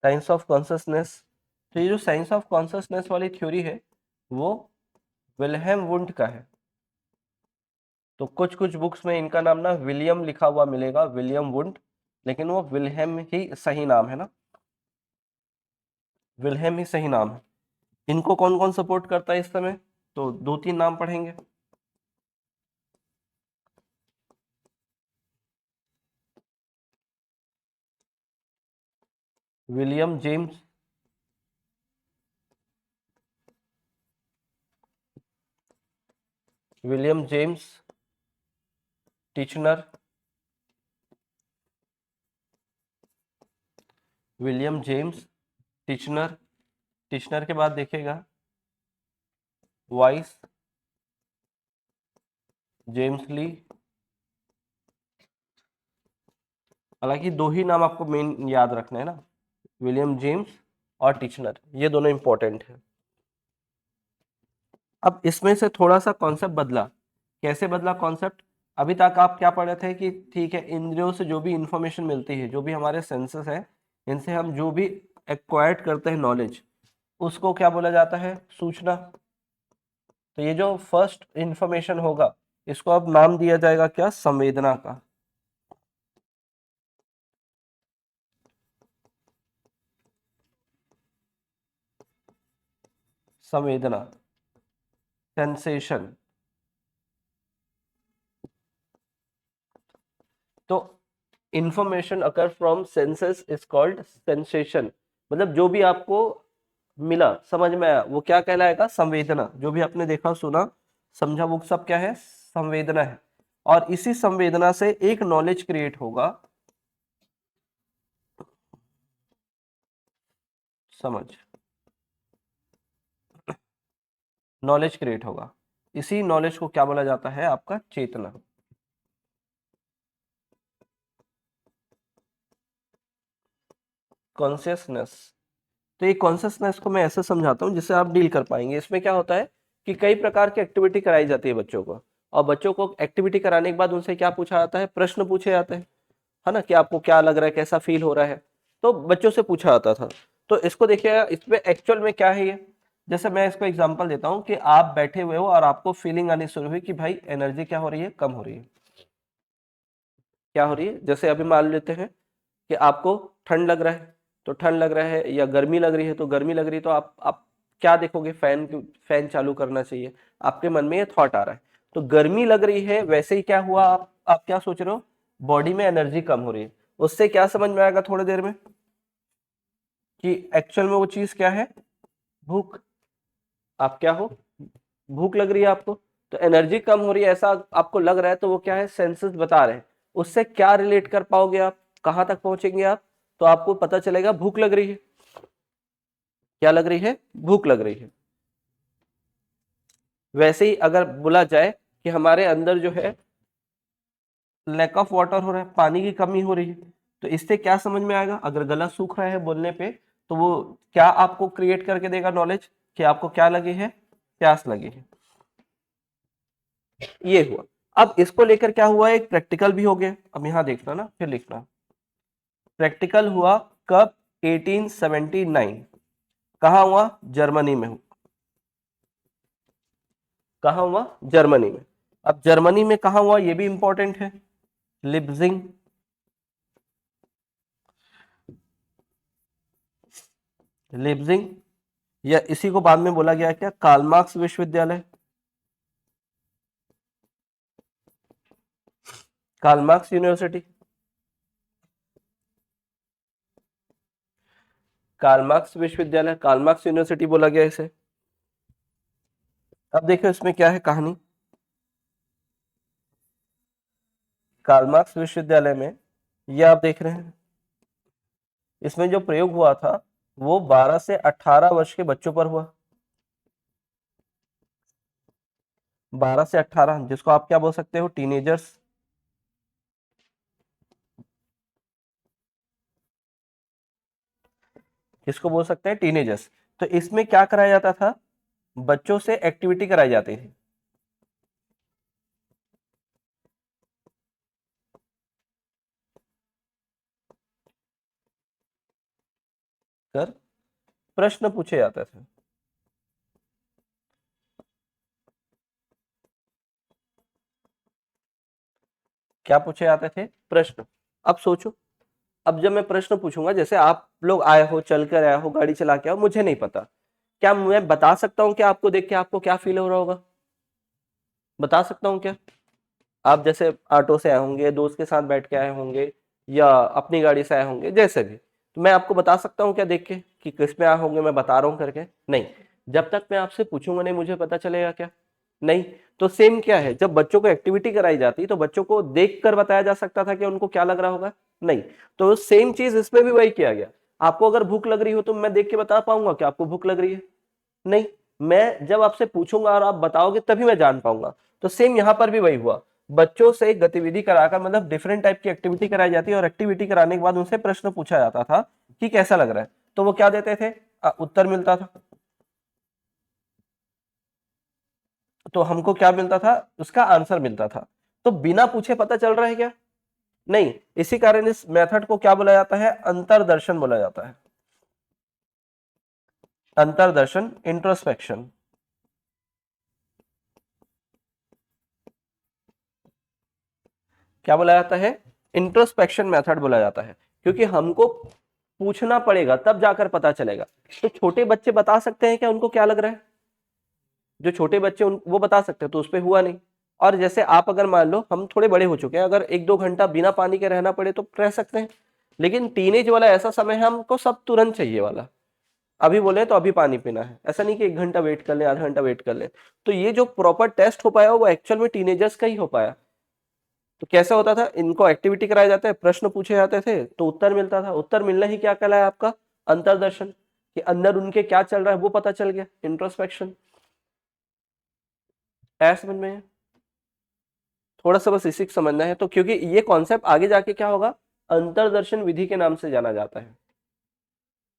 साइंस ऑफ कॉन्शियसनेस, तो ये जो साइंस ऑफ कॉन्शियसनेस वाली थ्योरी है वो विल्हेम वुंड का है। तो कुछ कुछ बुक्स में इनका नाम ना विलियम लिखा हुआ मिलेगा, विलियम वुंड, लेकिन वो विल्हेम ही सही नाम है ना, विल्हेम ही सही नाम है। इनको कौन कौन सपोर्ट करता है इस समय, तो दो तीन नाम पढ़ेंगे। William James, William James Titchener, William James Titchener, Titchener के बाद देखिएगा वाइस, जेम्स ली। हालांकि दो ही नाम आपको मेन याद रखना है ना, विलियम जेम्स और टिचनर, ये दोनों इंपॉर्टेंट है। अब इसमें से थोड़ा सा कॉन्सेप्ट बदला, कैसे बदला कॉन्सेप्ट? अभी तक आप क्या पढ़े थे कि ठीक है, इंद्रियों से जो भी इंफॉर्मेशन मिलती है, जो भी हमारे सेंसेस है, इनसे हम जो भी एक्वायर्ड करते हैं नॉलेज, उसको क्या बोला जाता है? सूचना। तो ये जो फर्स्ट इंफॉर्मेशन होगा, इसको अब नाम दिया जाएगा क्या? संवेदना का। संवेदना, सेंसेशन। तो information occur from senses is called sensation. मतलब जो भी आपको मिला, समझ में आया, वो क्या कहलाएगा? संवेदना। जो भी आपने देखा, सुना, समझा, वो सब क्या है? संवेदना है। और इसी संवेदना से एक नॉलेज क्रिएट होगा। समझ, नॉलेज क्रिएट होगा। इसी नॉलेज को क्या बोला जाता है? आपका चेतना। कॉन्शियसनेस। तो ये कॉन्शियसनेस को मैं ऐसे समझाता हूँ जिससे आप डील कर पाएंगे। इसमें क्या होता है कि कई प्रकार की एक्टिविटी कराई जाती है बच्चों को, और बच्चों को एक्टिविटी कराने के बाद उनसे क्या पूछा जाता है? प्रश्न पूछे जाते हैं, है ना, कि आपको क्या लग रहा है, कैसा फील हो रहा है। तो बच्चों से पूछा जाता था। तो इसको देखिएगा, इसमें एक्चुअल में क्या है ये। जैसे मैं इसको एग्जांपल देता हूँ कि आप बैठे हुए हो और आपको फीलिंग आनी शुरू हुई कि भाई एनर्जी क्या हो रही है? कम हो रही है। क्या हो रही है? जैसे अभी मान लेते हैं कि आपको ठंड लग रहा है, तो ठंड लग रहा है, या गर्मी लग रही है, तो गर्मी लग रही है, तो आप क्या देखोगे? फैन चालू करना चाहिए। आपके मन में ये थॉट आ रहा है। तो गर्मी लग रही है, वैसे ही क्या हुआ? आप क्या सोच रहे हो? बॉडी में एनर्जी कम हो रही है। उससे क्या समझ में आएगा थोड़ी देर में? कि एक्चुअल में वो चीज क्या है? भूख। आप क्या हो? भूख लग रही है आपको। तो एनर्जी कम हो रही है ऐसा आपको लग रहा है, तो वो क्या है? सेंसेस बता रहे हैं। उससे क्या रिलेट कर पाओगे आप? कहां तक पहुंचेंगे आप? तो आपको पता चलेगा भूख लग रही है। क्या लग रही है? भूख लग रही है। वैसे ही अगर बोला जाए कि हमारे अंदर जो है लैक ऑफ वाटर हो रहा है, पानी की कमी हो रही है, तो इससे क्या समझ में आएगा? अगर गला सूख रहा है बोलने पे, तो वो क्या आपको क्रिएट करके देगा नॉलेज कि आपको क्या लगी है? प्यास लगी है। ये हुआ। अब इसको लेकर क्या हुआ? एक प्रैक्टिकल भी हो गया। अब यहां देखना ना, फिर लिखना। प्रैक्टिकल हुआ कब? 1879। कहा हुआ? जर्मनी में हुआ। कहा हुआ? जर्मनी में। अब जर्मनी में कहा हुआ, ये भी इंपॉर्टेंट है। लिप्जिंग। लिप्जिंग, या इसी को बाद में बोला गया क्या? कार्ल मार्क्स विश्वविद्यालय। Karl Marx university. Karl Marx विश्वविद्यालय, कार्ल मार्क्स यूनिवर्सिटी बोला गया इसे। अब देखो इसमें क्या है कहानी। कार्ल मार्क्स विश्वविद्यालय में, ये आप देख रहे हैं, इसमें जो प्रयोग हुआ था वो 12 से 18 वर्ष के बच्चों पर हुआ। 12 से 18, जिसको आप क्या बोल सकते हो? टीनेजर्स। किसको बोल सकते हैं? टीनेजर्स। तो इसमें क्या कराया जाता था? बच्चों से एक्टिविटी कराई जाती थी। कर प्रश्न पूछे जाते थे। क्या पूछे जाते थे? प्रश्न। अब सोचो, अब जब मैं प्रश्न पूछूंगा, जैसे आप लोग आए हो, चल कर आए हो, गाड़ी चला के आओ, मुझे नहीं पता, क्या मैं बता सकता हूँ कि आपको देख के आपको क्या फील हो रहा होगा? बता सकता हूँ क्या? आप जैसे ऑटो से आए होंगे, दोस्त के साथ बैठ के आए होंगे, या अपनी गाड़ी से आए होंगे, जैसे भी, तो मैं आपको बता सकता हूँ क्या देख के कि किस में आए होंगे, मैं बता रहा हूँ करके? नहीं। जब तक मैं आपसे पूछूंगा नहीं, मुझे पता चलेगा क्या? नहीं। तो सेम क्या है, जब बच्चों को एक्टिविटी कराई जाती तो बच्चों को देख कर बताया जा सकता था कि उनको क्या लग रहा होगा? नहीं। तो सेम चीज इसमें भी वही किया गया। आपको अगर भूख लग रही हो तो मैं देख के बता पाऊंगा कि आपको भूख लग रही है? नहीं। मैं जब आपसे पूछूंगा और आप बताओगे तभी मैं जान पाऊंगा। तो सेम यहां पर भी वही हुआ। बच्चों से गतिविधि कराकर, मतलब डिफरेंट टाइप की एक्टिविटी कराई जाती है, और एक्टिविटी कराने के बाद उनसे प्रश्न पूछा जाता था कि कैसा लग रहा है। तो वो क्या देते थे? उत्तर मिलता था। तो हमको क्या मिलता था, उसका आंसर मिलता था। तो बिना पूछे पता चल रहा है क्या? नहीं। इसी कारण इस मेथड को क्या बोला जाता है? अंतर्दर्शन बोला जाता है। अंतर्दर्शन, इंट्रोस्पेक्शन। क्या बोला जाता है? इंट्रोस्पेक्शन मेथड बोला जाता है, क्योंकि हमको पूछना पड़ेगा तब जाकर पता चलेगा। तो छोटे बच्चे बता सकते हैं क्या उनको क्या लग रहा है? जो छोटे बच्चे वो बता सकते हैं, तो उस पर हुआ नहीं। और जैसे आप अगर मान लो हम थोड़े बड़े हो चुके हैं, अगर 1-2 घंटा बिना पानी के रहना पड़े तो रह सकते हैं। लेकिन टीनेज वाला ऐसा समय है, हमको सब तुरंत चाहिए वाला। अभी बोले तो अभी पानी पीना है, ऐसा नहीं कि 1 घंटा वेट कर ले, आधा घंटा वेट कर ले। तो ये जो प्रॉपर टेस्ट हो पाया वो एक्चुअल में टीनेजर्स का ही हो पाया। तो कैसा होता था, इनको एक्टिविटी कराए जाते, प्रश्न पूछे जाते थे, तो उत्तर मिलता था। उत्तर मिलना ही क्या कहलाया आपका? अंतर्दर्शन। कि अंदर उनके क्या चल रहा है वो पता चल गया, इंट्रोस्पेक्शन। ऐसा समझ में है? थोड़ा सा बस इसी को समझना है। तो क्योंकि ये कॉन्सेप्ट आगे जाके क्या होगा, अंतर्दर्शन विधि के नाम से जाना जाता है।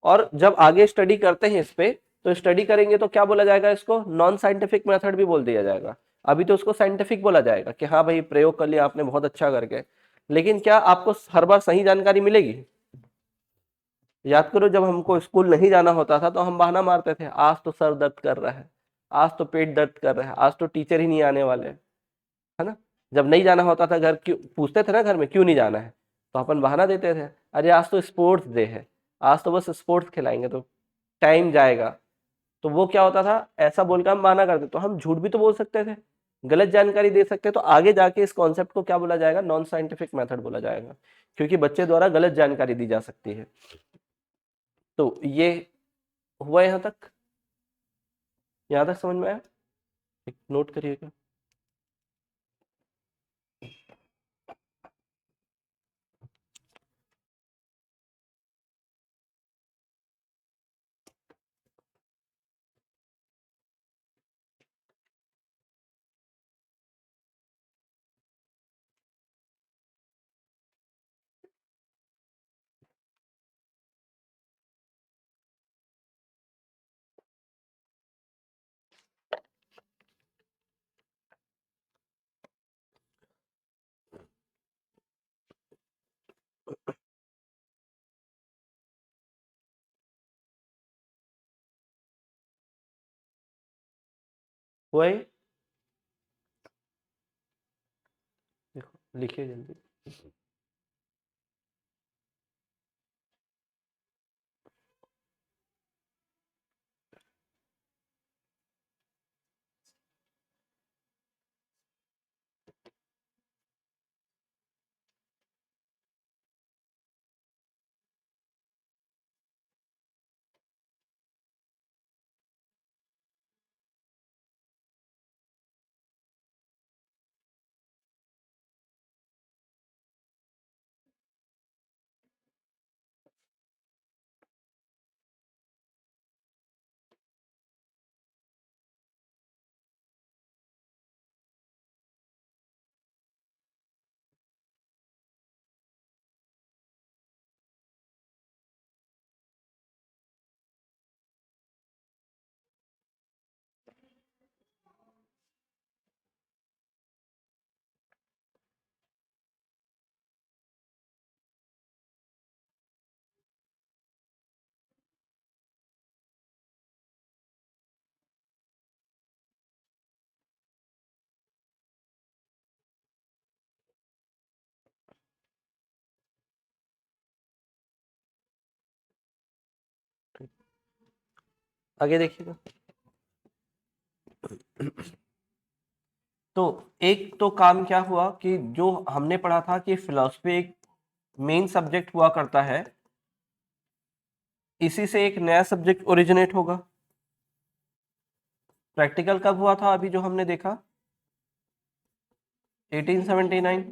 और जब आगे स्टडी करते हैं इस पे, तो स्टडी करेंगे तो क्या बोला जाएगा, इसको नॉन साइंटिफिक मेथड भी बोल दिया जाएगा। अभी तो उसको साइंटिफिक बोला जाएगा कि हाँ भाई प्रयोग कर लिया आपने बहुत अच्छा करके। लेकिन क्या आपको हर बार सही जानकारी मिलेगी? याद करो, जब हमको स्कूल नहीं जाना होता था तो हम बहाना मारते थे, आज तो सर दर्द कर रहा है, आज तो पेट दर्द कर रहा है, आज तो टीचर ही नहीं आने वाले, है ना। जब नहीं जाना होता था घर, क्यों पूछते थे ना घर में क्यों नहीं जाना है, तो अपन बहाना देते थे, अरे आज तो स्पोर्ट्स डे है, आज तो बस स्पोर्ट्स खिलाएंगे तो टाइम जाएगा। तो वो क्या होता था, ऐसा बोलकर हम बहाना करते, तो हम झूठ भी तो बोल सकते थे, गलत जानकारी दे सकते। तो आगे जाके इस कॉन्सेप्ट को क्या बोला जाएगा, नॉन साइंटिफिक मेथड बोला जाएगा, क्योंकि बच्चे द्वारा गलत जानकारी दी जा सकती है। तो ये हुआ यहाँ तक? यहाँ तक समझ में आया? एक नोट करिएगा। हुआ ये? देखो लिखिए जल्दी। आगे देखिएगा। तो एक तो काम क्या हुआ कि जो हमने पढ़ा था कि फिलॉसफी एक मेन सब्जेक्ट हुआ करता है, इसी से एक नया सब्जेक्ट ओरिजिनेट होगा। प्रैक्टिकल कब हुआ था अभी जो हमने देखा? 1879।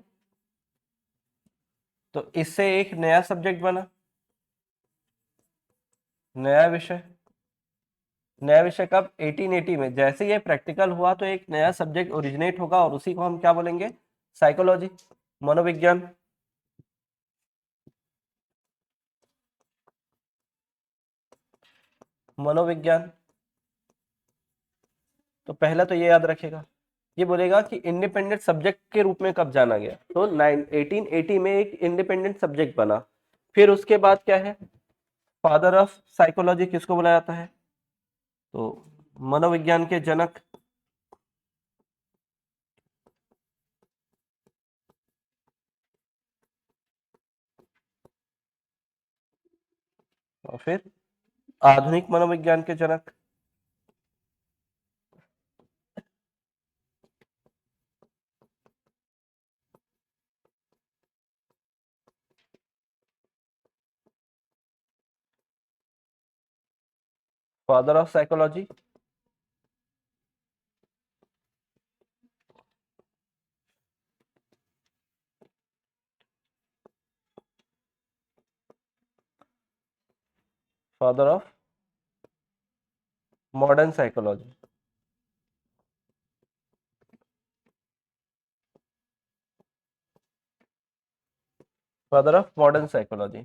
तो इससे एक नया सब्जेक्ट बना, नया विषय। नया विषय कब? 1880 में। जैसे ये प्रैक्टिकल हुआ तो एक नया सब्जेक्ट ओरिजिनेट होगा, और उसी को हम क्या बोलेंगे? साइकोलॉजी, मनोविज्ञान। मनोविज्ञान। तो पहला तो ये याद रखेगा, ये बोलेगा कि इंडिपेंडेंट सब्जेक्ट के रूप में कब जाना गया, तो 1880 में एक इंडिपेंडेंट सब्जेक्ट बना। फिर उसके बाद क्या है, फादर ऑफ साइकोलॉजी किसको बोला जाता है, तो मनोविज्ञान के जनक और फिर आधुनिक मनोविज्ञान के जनक father of psychology father of modern psychology. Father of modern psychology,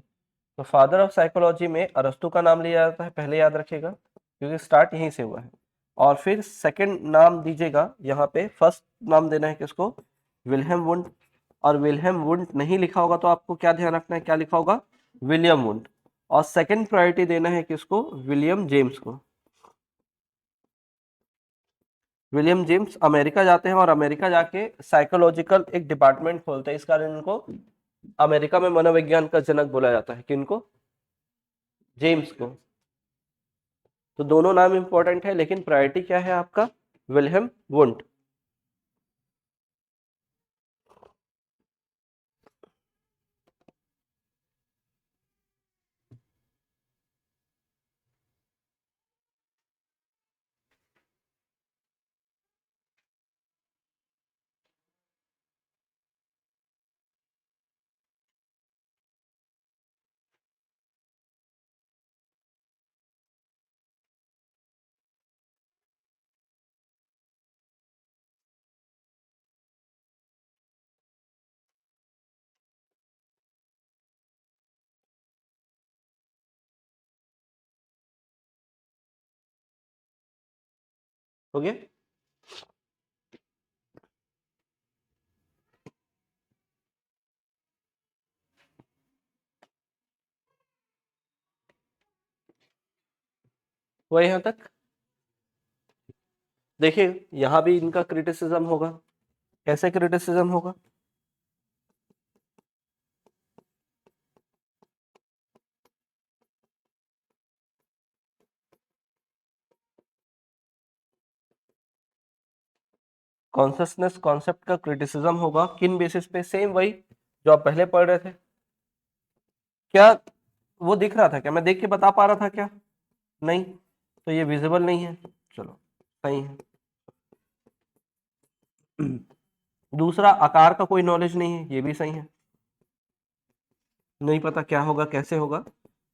तो फादर ऑफ साइकोलॉजी में अरस्तु का नाम लिया जाता है, पहले याद रखेगा क्योंकि स्टार्ट यहीं से हुआ है। और फिर सेकंड नाम दीजिएगा, यहाँ पे फर्स्ट नाम देना है किसको, विल्हेम वुंड। और विल्हेम वुंड नहीं लिखा होगा तो आपको क्या ध्यान रखना है, क्या लिखा होगा, विलियम वुंड। और सेकंड प्रायोरिटी देना है किसको, विलियम जेम्स को। विलियम जेम्स अमेरिका जाते हैं और अमेरिका जाके साइकोलॉजिकल एक डिपार्टमेंट खोलते हैं, इस कारण इनको अमेरिका में मनोविज्ञान का जनक बोला जाता है। किनको, जेम्स को। तो दोनों नाम इंपॉर्टेंट है, लेकिन प्रायोरिटी क्या है आपका, विल्हेम वुंड। हो गया। हुआ यहाँ तक। देखिए यहाँ भी इनका क्रिटिसिज्म होगा, कैसे क्रिटिसिज्म होगा, कॉन्शसनेस कॉन्सेप्ट का क्रिटिसिज्म होगा, किन बेसिस पे, सेम वही जो आप पहले पढ़ रहे थे। क्या वो दिख रहा था, क्या मैं देख के बता पा रहा था क्या, नहीं, तो ये विजिबल नहीं है, चलो सही है। दूसरा, आकार का कोई नॉलेज नहीं है, ये भी सही है, नहीं पता क्या होगा कैसे होगा।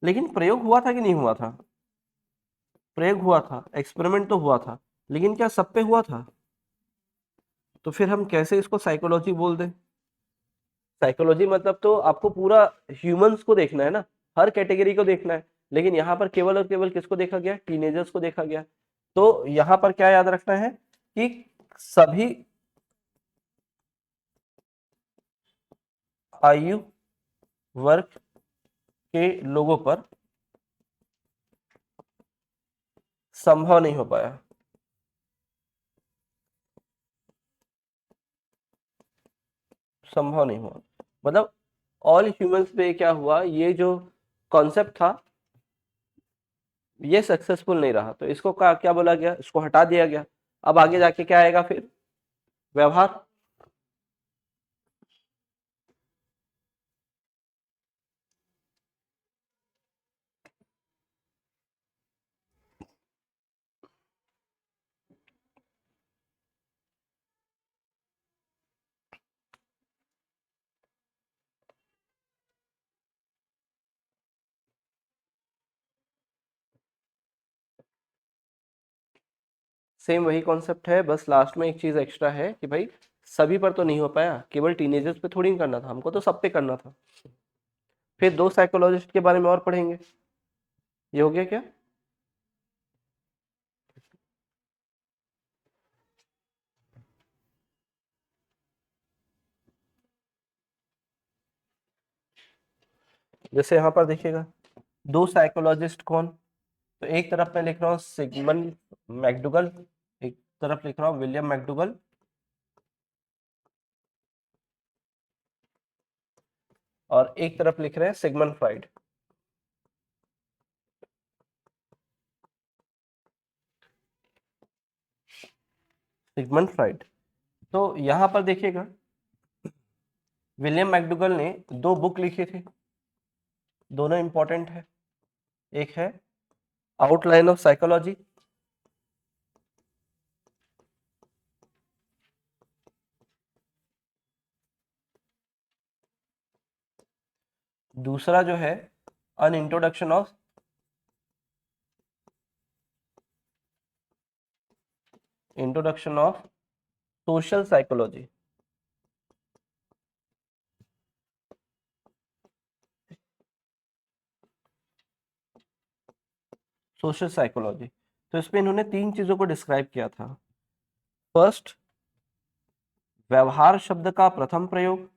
लेकिन प्रयोग हुआ था कि नहीं हुआ था, प्रयोग हुआ था, एक्सपेरिमेंट तो हुआ था, लेकिन क्या सब पे हुआ था, तो फिर हम कैसे इसको साइकोलॉजी बोल दें। साइकोलॉजी मतलब तो आपको पूरा ह्यूमंस को देखना है ना, हर कैटेगरी को देखना है, लेकिन यहाँ पर केवल और केवल किसको देखा गया, टीनेजर्स को देखा गया। तो यहाँ पर क्या याद रखना है कि सभी आयु वर्ग के लोगों पर संभव नहीं हो पाया। संभव नहीं हुआ मतलब ऑल ह्यूमंस पे क्या हुआ, ये जो कॉन्सेप्ट था ये सक्सेसफुल नहीं रहा, तो इसको क्या बोला गया, इसको हटा दिया गया। अब आगे जाके क्या आएगा फिर, व्यवहार। सेम वही कॉन्सेप्ट है, बस लास्ट में एक चीज एक्स्ट्रा है कि भाई सभी पर तो नहीं हो पाया, केवल टीनेजर्स पे थोड़ी करना था, हमको तो सब पे करना था। फिर दो साइकोलॉजिस्ट के बारे में और पढ़ेंगे। ये हो गया क्या, जैसे यहाँ पर देखिएगा, दो साइकोलॉजिस्ट कौन, तो एक तरफ मैं लिख रहा हूँ सिगमंड मैकडूगल, एक तरफ लिख रहा हूँ विलियम मैकडूगल, और एक तरफ लिख रहे हैं सिगमंड फ्राइड। Sigmund Freud. तो यहां पर देखिएगा, विलियम मैकडूगल ने दो बुक लिखी थी, दोनों इंपॉर्टेंट है। एक है आउटलाइन ऑफ साइकोलॉजी, दूसरा जो है an introduction of social psychology. Social psychology, तो इसमें इन्होंने तीन चीजों को डिस्क्राइब किया था। फर्स्ट, व्यवहार शब्द का प्रथम प्रयोग,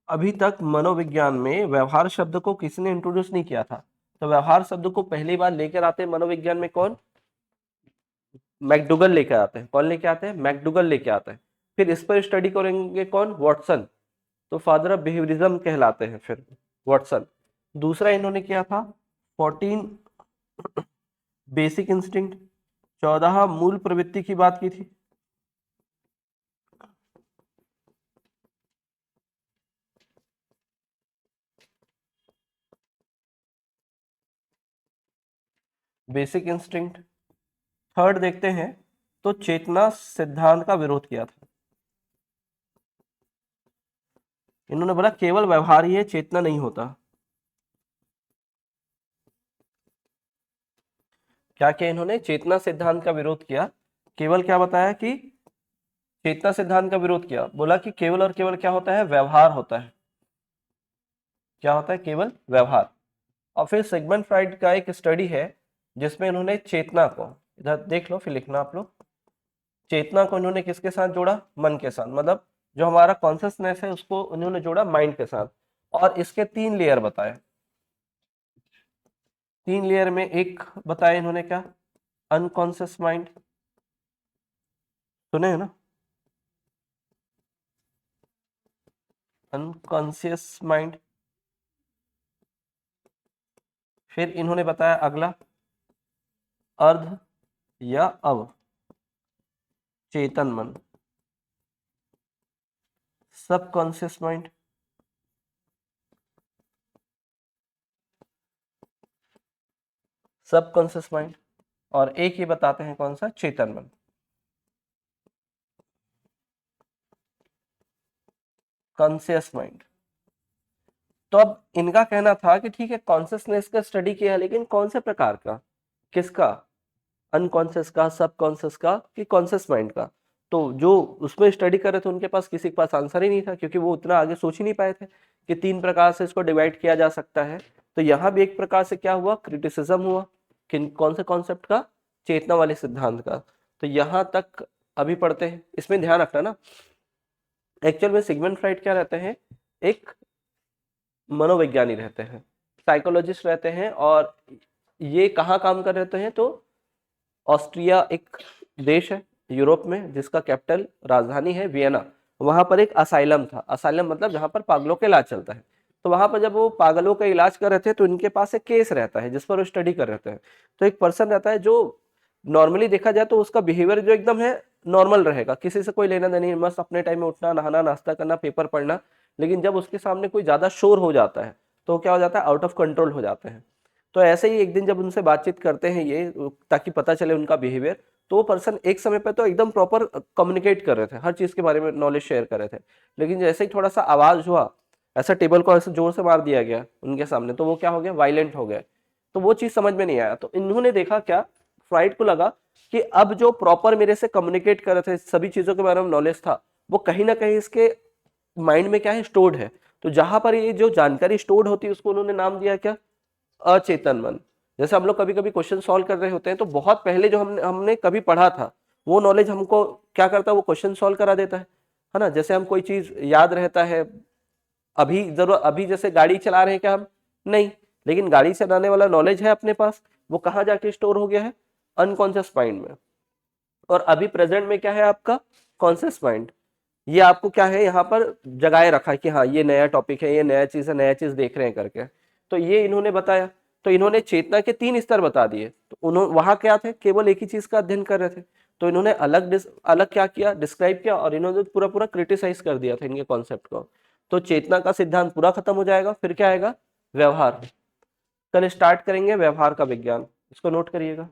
अभी तक मनोविज्ञान में व्यवहार शब्द को किसी ने इंट्रोड्यूस नहीं किया था, तो व्यवहार शब्द को पहली बार लेकर आते हैं मनोविज्ञान में कौन, मैकडूगल लेकर आते हैं। कौन लेके आते हैं, मैकडूगल लेके आते हैं। फिर इस पर स्टडी करेंगे कौन, वॉटसन, तो फादर ऑफ बिहेवियरिज्म कहलाते हैं फिर वॉटसन। दूसरा इन्होंने किया था 14 बेसिक इंस्टिंक्ट, 14 मूल प्रवृत्ति की बात की थी। Basic instinct. थर्ड देखते हैं तो चेतना सिद्धांत का विरोध किया था। इन्होंने बोला केवल व्यवहार ही है, चेतना नहीं होता। क्या किया इन्होंने, चेतना सिद्धांत का विरोध किया। केवल क्या बताया कि चेतना सिद्धांत का विरोध किया, बोला कि केवल और केवल क्या होता है, व्यवहार होता है। क्या होता है, केवल व्यवहार। और फिर सिगमंड फ्राइड का एक स्टडी है जिसमें इन्होंने चेतना को, इधर देख लो फिर लिखना आप लोग, चेतना को इन्होंने किसके साथ जोड़ा, मन के साथ, मतलब जो हमारा कॉन्शियसनेस है उसको उन्होंने जोड़ा माइंड के साथ। और इसके तीन लेयर बताए। तीन लेयर में एक बताया इन्होंने क्या, अनकॉन्शियस माइंड, सुने है ना, अनकॉन्शियस माइंड। फिर इन्होंने बताया अगला, अर्ध या अव चेतन मन, सबकॉन्शियस माइंड। Subconscious mind. और एक ही बताते हैं कौन सा, चेतन मन, कॉन्शियस माइंड। तो अब इनका कहना था कि ठीक है कॉन्शियसनेस का स्टडी किया है, लेकिन कौन से प्रकार का, किसका, अनकॉन्शियस का, सबकॉन्शियस का, कि कॉन्शियस माइंड का। तो जो उसमें स्टडी कर रहे थे उनके पास किसी के पास आंसर ही नहीं था, क्योंकि वो उतना आगे सोच ही नहीं पाए थे कि तीन प्रकार से इसको डिवाइड किया जा सकता है। तो यहाँ भी एक प्रकार से क्या हुआ, क्रिटिसिज्म हुआ, किन कौन से कॉन्सेप्ट का, चेतना वाले सिद्धांत का। तो यहाँ तक अभी पढ़ते हैं। इसमें ध्यान रखना ना, एक्चुअल में सिगमंड फ्राइड क्या रहते हैं, एक मनोविज्ञानी रहते हैं, साइकोलॉजिस्ट रहते हैं। और ये कहाँ काम कर रहते हैं, तो ऑस्ट्रिया एक देश है यूरोप में जिसका कैपिटल राजधानी है वियना। वहां पर एक असाइलम था, असाइलम मतलब जहां पर पागलों का इलाज चलता है। तो वहां पर जब वो पागलों का इलाज कर रहे थे तो इनके पास एक केस रहता है जिस पर वो स्टडी कर रहे थे। तो एक पर्सन रहता है जो नॉर्मली देखा जाए तो उसका बिहेवियर जो एकदम है नॉर्मल रहेगा, किसी से कोई लेना देना नहीं, मस्त अपने टाइम में उठना, नहाना, नाश्ता करना, पेपर पढ़ना। लेकिन जब उसके सामने कोई ज्यादा शोर हो जाता है तो क्या हो जाता है, आउट ऑफ कंट्रोल हो जाते हैं। तो ऐसे ही एक दिन जब उनसे बातचीत करते हैं ये, ताकि पता चले उनका बिहेवियर, तो वो पर्सन एक समय पे तो एकदम प्रॉपर कम्युनिकेट कर रहे थे, हर चीज के बारे में नॉलेज शेयर कर रहे थे। लेकिन जैसे ही थोड़ा सा आवाज हुआ, ऐसा टेबल को ऐसे जोर से मार दिया गया उनके सामने, तो वो क्या हो गया, वायलेंट हो गए। तो वो चीज समझ में नहीं आया। तो इन्होंने देखा क्या, फ्राइड को लगा कि अब जो प्रॉपर मेरे से कम्युनिकेट कर रहे थे, सभी चीजों के बारे में नॉलेज था, वो कहीं ना कहीं इसके माइंड में क्या है, स्टोर्ड है। तो जहां पर ये जो जानकारी स्टोर्ड होती है उसको उन्होंने नाम दिया क्या, अचेतन मन। जैसे हम लोग कभी कभी क्वेश्चन सॉल्व कर रहे होते हैं तो बहुत पहले जो हमने कभी पढ़ा था वो नॉलेज हमको क्या करता है, वो क्वेश्चन सॉल्व करा देता है ना। जैसे हम कोई चीज याद रहता है, अभी जैसे गाड़ी चला रहे हैं क्या हम, नहीं, लेकिन गाड़ी चलाने वाला नॉलेज है अपने पास, वो कहाँ जाके स्टोर हो गया है, अनकॉन्शियस माइंड में। और अभी प्रेजेंट में क्या है आपका, कॉन्शियस माइंड, ये आपको क्या है यहाँ पर जगाए रखा है कि हाँ ये नया टॉपिक है, ये नया चीज है, नया चीज देख रहे हैं करके। तो ये इन्होंने बताया, तो इन्होंने चेतना के 3 स्तर बता दिए। तो उन्होंने वहां क्या थे, केवल एक ही चीज का अध्ययन कर रहे थे, तो इन्होंने अलग क्या किया, डिस्क्राइब किया, और इन्होंने पूरा पूरा क्रिटिसाइज कर दिया था इनके कॉन्सेप्ट को। तो चेतना का सिद्धांत पूरा खत्म हो जाएगा, फिर क्या आएगा, व्यवहार। कल स्टार्ट करेंगे व्यवहार का विज्ञान, इसको नोट करिएगा।